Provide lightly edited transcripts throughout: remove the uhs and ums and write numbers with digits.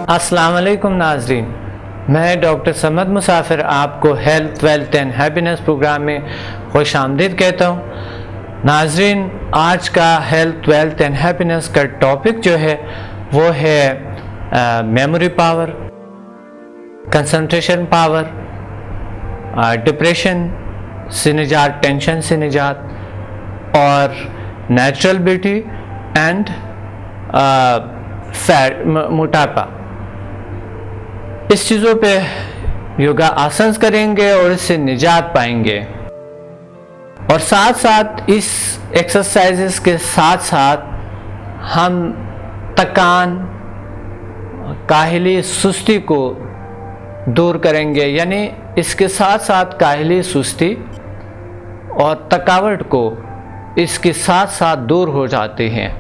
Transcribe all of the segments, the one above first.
अस्सलाम वालेकुम नाजरीन, मैं डॉक्टर समद मुसाफिर आपको health wealth and happiness program में खुश आमदीद कहता हूँ। नाजरीन, आज का हेल्थ वेल्थ एंड हैप्पीनेस का टॉपिक जो है वो है memory power, concentration power, depression से निजात, टेंशन से निजात और नेचुरल ब्यूटी एंड फैट, मोटापा। इस चीज़ों पे योगा आसन करेंगे और इससे निजात पाएंगे। और साथ साथ इस एक्सरसाइजेस के साथ साथ हम थकान, काहली, सुस्ती को दूर करेंगे। यानी इसके साथ साथ काहली, सुस्ती और थकावट को इसके साथ साथ दूर हो जाते हैं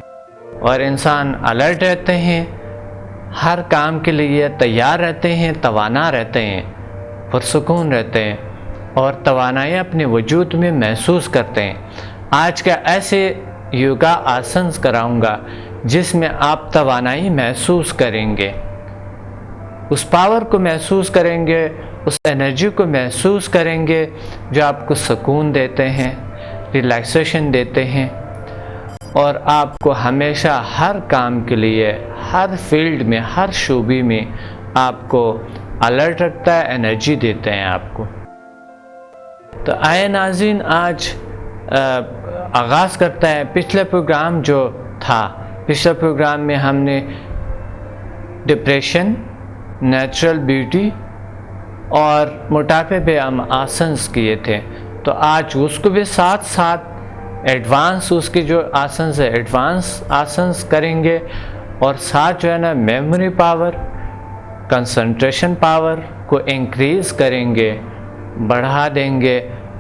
और इंसान अलर्ट रहते हैं, हर काम के लिए तैयार रहते हैं, तवाना रहते हैं, पुरसुकून रहते हैं और तवानाई अपने वजूद में महसूस करते हैं। आज का ऐसे योगा आसन कराऊंगा जिसमें आप तवानाई महसूस करेंगे, उस पावर को महसूस करेंगे, उस एनर्जी को महसूस करेंगे जो आपको सुकून देते हैं, रिलैक्सेशन देते हैं और आपको हमेशा हर काम के लिए, हर फील्ड में, हर शोबे में आपको अलर्ट रखता है, एनर्जी देते हैं आपको। तो आए नाज़रीन, आज आगाज़ करता है। पिछले प्रोग्राम जो था, पिछले प्रोग्राम में हमने डिप्रेशन, नेचुरल ब्यूटी और मोटापे पे हम आसन किए थे। तो आज उसको भी साथ साथ एडवांस, उसके जो आसन है एडवांस आसन करेंगे और साथ जो है ना मेमोरी पावर, कंसंट्रेशन पावर को इंक्रीज़ करेंगे, बढ़ा देंगे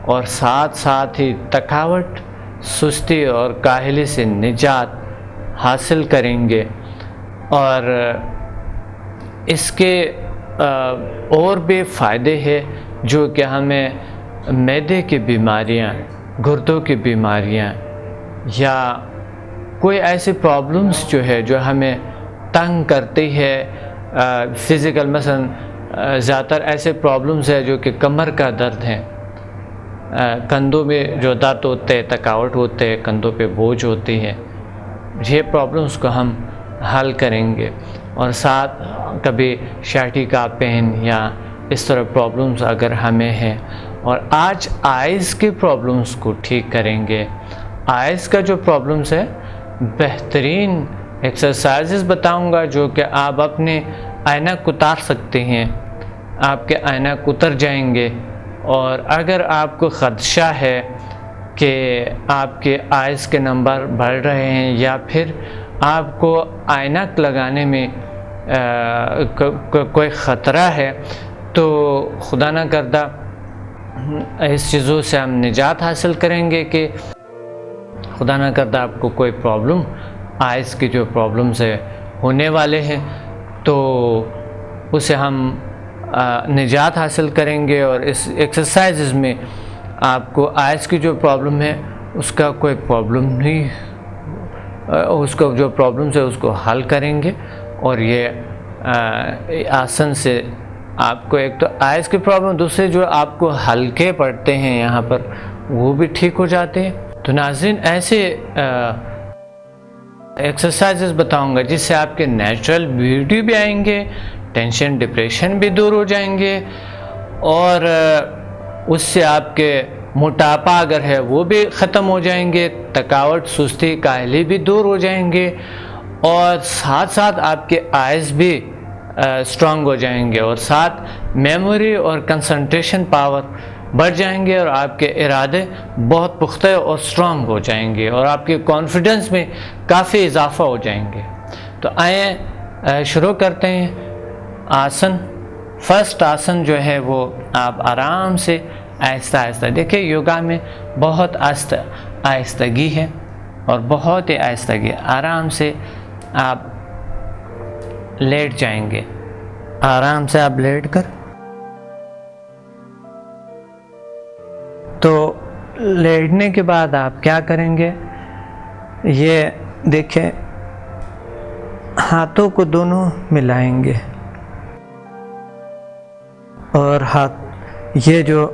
और साथ साथ ही थकावट, सुस्ती और काहली से निजात हासिल करेंगे। और इसके और भी फ़ायदे हैं जो कि हमें मैदे की बीमारियां, गुर्दों की बीमारियां या कोई ऐसी प्रॉब्लम्स जो है जो हमें तंग करती है, फ़िज़िकल, मसलन ज़्यादातर ऐसे प्रॉब्लम्स है जो कि कमर का दर्द है, कंधों में जो दर्द होते हैं, थकावट होते हैं, कंधों पे बोझ होती है, ये प्रॉब्लम्स को हम हल करेंगे। और साथ कभी छाती का पेन या इस तरह प्रॉब्लम्स अगर हमें है। और आज आइज़ की प्रॉब्लम्स को ठीक करेंगे। आइज़ का जो प्रॉब्लम्स है, बेहतरीन एक्सरसाइजेस बताऊंगा जो कि आप अपने ऐनक उतार सकते हैं, आपके ऐनक उतर जाएंगे। और अगर आपको ख़दशा है कि आपके आइज़ के नंबर बढ़ रहे हैं या फिर आपको ऐनक लगाने में कोई ख़तरा है, तो खुदा न करदा इस चीज़ों से हम निजात हासिल करेंगे कि खुदा न करदा आपको कोई प्रॉब्लम, आइज़ की जो प्रॉब्लम्स है होने वाले हैं, तो उसे हम निजात हासिल करेंगे। और इस एक्सरसाइजेज में आपको आइज़ की जो प्रॉब्लम है उसका कोई प्रॉब्लम नहीं, उसका जो प्रॉब्लम्स है उसको हल करेंगे। और ये आसन से आपको एक तो आइज़ की प्रॉब्लम, दूसरे जो आपको हल्के पड़ते हैं यहाँ पर, वो भी ठीक हो जाते हैं। तो नाज़रीन, ऐसे एक्सरसाइजेस बताऊंगा जिससे आपके नेचुरल ब्यूटी भी आएंगे, टेंशन, डिप्रेशन भी दूर हो जाएंगे और उससे आपके मोटापा अगर है वो भी ख़त्म हो जाएंगे, थकावट, सुस्ती, काहली भी दूर हो जाएंगे और साथ साथ आपके आइज़ भी स्ट्रॉन्ग हो जाएंगे और साथ मेमोरी और कंसंट्रेशन पावर बढ़ जाएंगे और आपके इरादे बहुत पुख्ता और स्ट्रॉन्ग हो जाएंगे और आपके कॉन्फिडेंस में काफ़ी इजाफा हो जाएंगे। तो आए शुरू करते हैं आसन। फर्स्ट आसन जो है वो आप आराम से आहिस्ता आहिस्ता, देखिए योगा में बहुत आहिस्तगी है और बहुत ही आहिस्तगी, आराम से आप लेट जाएंगे, आराम से आप लेट कर। तो लेटने के बाद आप क्या करेंगे, ये देखिए हाथों को दोनों मिलाएंगे और हाथ, ये जो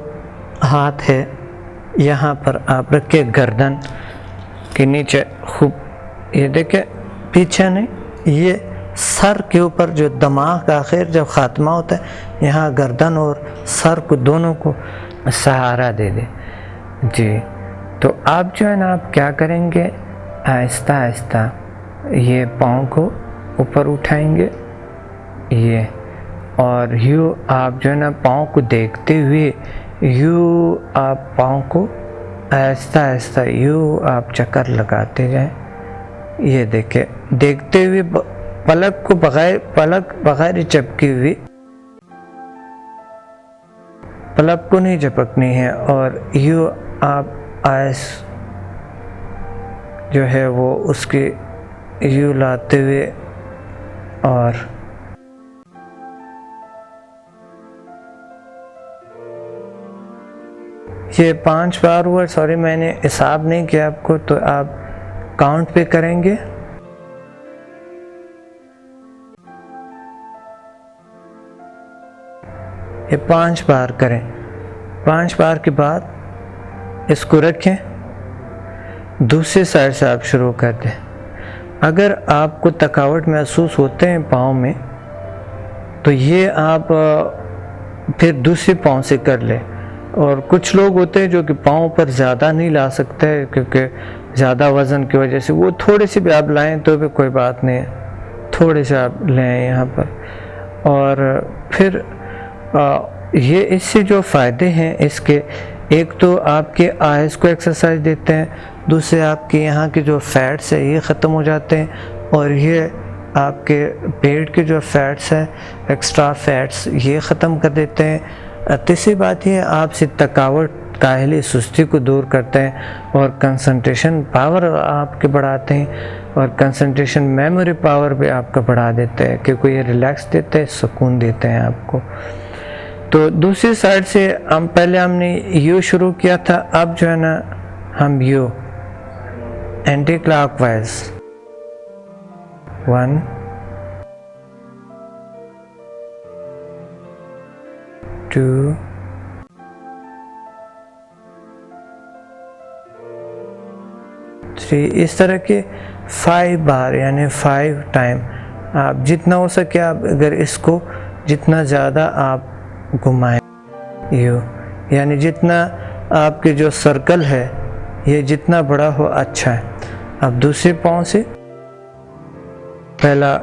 हाथ है यहाँ पर आप रखिए गर्दन के नीचे खूब, ये देखे पीछे नहीं, ये सर के ऊपर जो दिमाग आखिर जब ख़ात्मा होता है यहाँ गर्दन और सर को दोनों को सहारा दे दे जी। तो आप जो है ना आप क्या करेंगे, आहिस्ता आहिस्ता ये पाँव को ऊपर उठाएंगे ये, और यूँ आप जो है ना पाँव को देखते हुए यूँ आप पाँव को आहिस्ता आहिस्ता यूँ आप चक्कर लगाते जाएं। ये देखे देखते हुए पलक बगैर झपकी हुई, पलक को नहीं झपकनी है, और यूँ आप आइस जो है वो उसके यूँ लाते हुए, और ये 5 बार हुआ। सॉरी मैंने हिसाब नहीं किया आपको, तो आप काउंट पे करेंगे। ये 5 बार करें। 5 बार के बाद इसको रखें, दूसरी साइड से आप शुरू कर दें। अगर आपको थकावट महसूस होते हैं पाँव में, तो ये आप फिर दूसरी पाँव से कर लें। और कुछ लोग होते हैं जो कि पाँव पर ज़्यादा नहीं ला सकते क्योंकि ज़्यादा वज़न की वजह से, वो थोड़े से भी आप लाएं तो भी कोई बात नहीं है, थोड़े से आप लें यहाँ पर। और फिर ये इससे जो फ़ायदे हैं इसके, एक तो आपके आइज़ को एक्सरसाइज देते हैं, दूसरे आपके यहाँ के जो फैट्स है ये ख़त्म हो जाते हैं, और ये आपके पेट के जो फैट्स हैं एक्स्ट्रा फैट्स ये ख़त्म कर देते हैं। तीसरी बात ये आपसे थकावट, काहली, सुस्ती को दूर करते हैं, और कंसंट्रेशन पावर आपके बढ़ाते हैं, और कंसंट्रेशन मेमोरी पावर भी आपका बढ़ा देते हैं, क्योंकि ये रिलैक्स देते हैं, सुकून देते हैं आपको। तो दूसरी साइड से पहले हमने यू शुरू किया था, अब जो है ना हम यू एंटी क्लॉकवाइज 1 2 3, इस तरह के 5 बार यानी 5 टाइम आप जितना हो सके, आप अगर इसको जितना ज़्यादा आप घुमाएं यू, यानी जितना आपके जो सर्कल है ये जितना बड़ा हो अच्छा है। अब दूसरे पाँव से पहला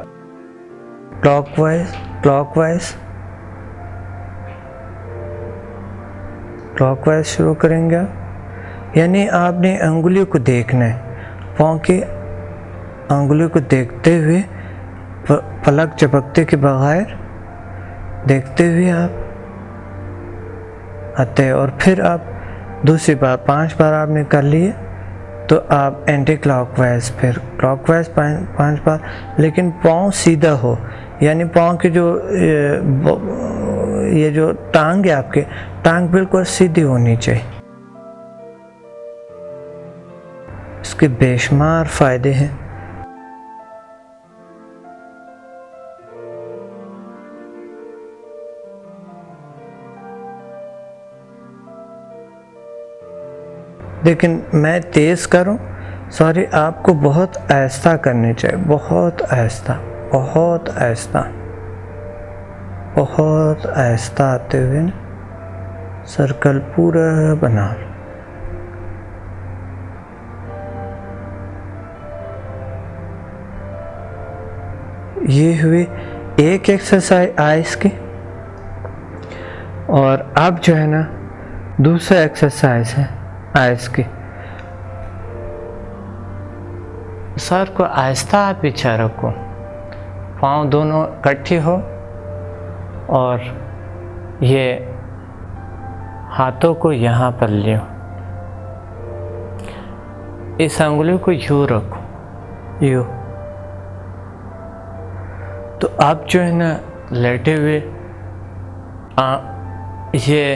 क्लॉकवाइज शुरू करेंगे आप, यानी आपने अंगुलियों को देखना है, पाँव के अंगुलियों को देखते हुए, पलक झपकते के बगैर देखते हुए आप आते हैं। और फिर आप दूसरी बार 5 बार आपने कर लिए, तो आप एंटी क्लॉकवाइज, फिर क्लॉकवाइज 5 बार, लेकिन पाँव सीधा हो, यानी पाँव के जो ये जो टांग है आपके, टांग बिल्कुल सीधी होनी चाहिए। इसके बेशुमार फ़ायदे हैं। लेकिन मैं तेज़ करूं, सॉरी, आपको बहुत आहिस्ता करनी चाहिए, बहुत आहिस्ता, बहुत आहिस्ता, बहुत आहिस्ता आते हुए सर्कल पूरा बना। ये हुई एक एक्सरसाइज आइस की, और अब जो है ना दूसरा एक्सरसाइज है आइस की। सर को आहिस्ता आप पीछे रखो, पाँव दोनों इकट्ठे हो, और ये हाथों को यहाँ पर लियो, इस अंगुली को यूँ रखो, यूँ। तो आप जो है ना लेटे हुए ये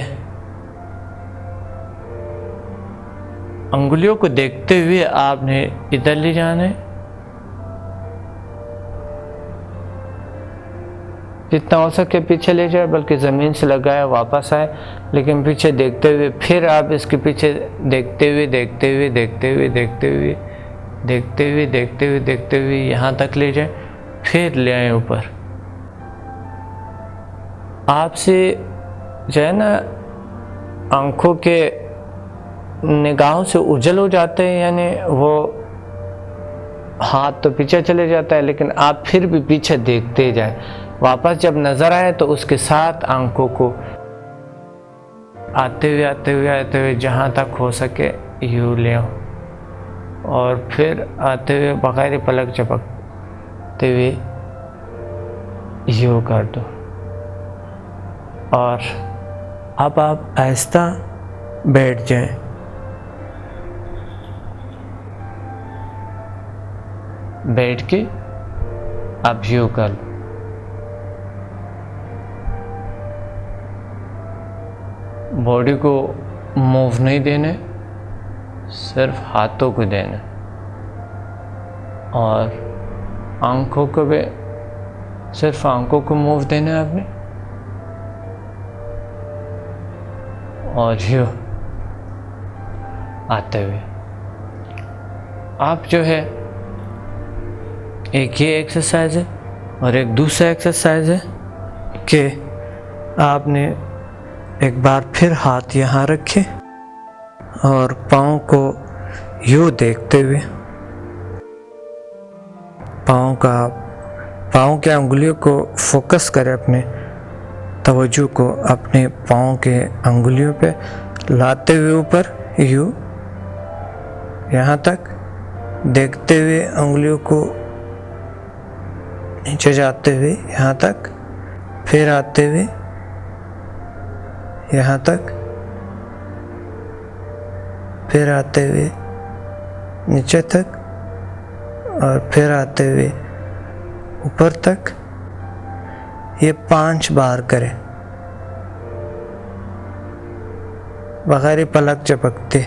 अंगुलियों को देखते हुए आपने इधर ले जाना है, जितना हो सके पीछे ले जाए, बल्कि ज़मीन से लगाए वापस आए, लेकिन पीछे देखते हुए फिर आप इसके पीछे देखते हुए देखते हुए देखते हुए देखते हुए देखते हुए देखते हुए देखते हुए यहाँ तक ले जाए, फिर ले आए ऊपर। आपसे जो है ना आँखों के निगाहों से उजल हो जाते हैं, यानी वो हाथ तो पीछे चले जाता है, लेकिन आप फिर भी पीछे देखते जाए। वापस जब नज़र आए तो उसके साथ आंखों को आते हुए जहाँ तक हो सके यूँ ले आओ, और फिर आते हुए बगैर पलक झपकते हुए यूँ कर दो। और अब आप आहिस्ता बैठ जाएं। बैठ के आप यूँ कर लो। बॉडी को मूव नहीं देने, सिर्फ हाथों को देना, और आंखों को भी सिर्फ आंखों को मूव देना है आपने। और यूँ आते हुए आप जो है, एक ये एक्सरसाइज है और एक दूसरा एक्सरसाइज है कि आपने एक बार फिर हाथ यहाँ रखे और पाँव को यूँ देखते हुए पाँव के अंगुलियों को फोकस करें, अपने तवज्जो को अपने पाँव के अंगुलियों पे लाते हुए ऊपर यूँ यहाँ तक देखते हुए, अंगुलियों को नीचे जाते हुए यहाँ तक, फिर आते हुए यहाँ तक, फिर आते हुए नीचे तक, और फिर आते हुए ऊपर तक। ये 5 बार करें बगैर पलक झपकते।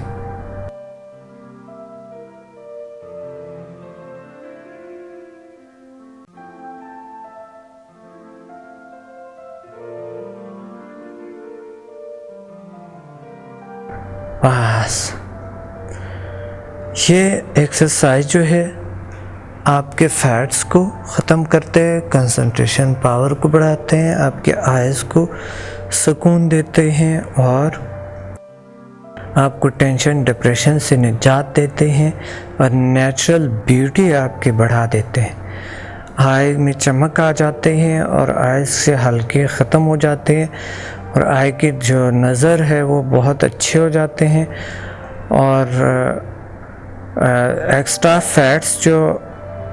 बस ये एक्सरसाइज जो है आपके फैट्स को ख़त्म करते हैं, कंसंट्रेशन पावर को बढ़ाते हैं, आपके आइज़ को सुकून देते हैं, और आपको टेंशन डिप्रेशन से निजात देते हैं, और नेचुरल ब्यूटी आपकी बढ़ा देते हैं। आई में चमक आ जाते हैं और आइज़ से हल्के ख़त्म हो जाते हैं, और आई की जो नज़र है वो बहुत अच्छे हो जाते हैं, और एक्स्ट्रा फैट्स जो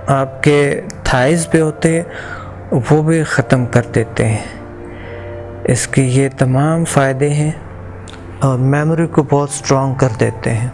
आपके थाइज़ पे होते हैं वो भी ख़त्म कर देते हैं। इसके ये तमाम फ़ायदे हैं और मेमोरी को बहुत स्ट्रॉन्ग कर देते हैं।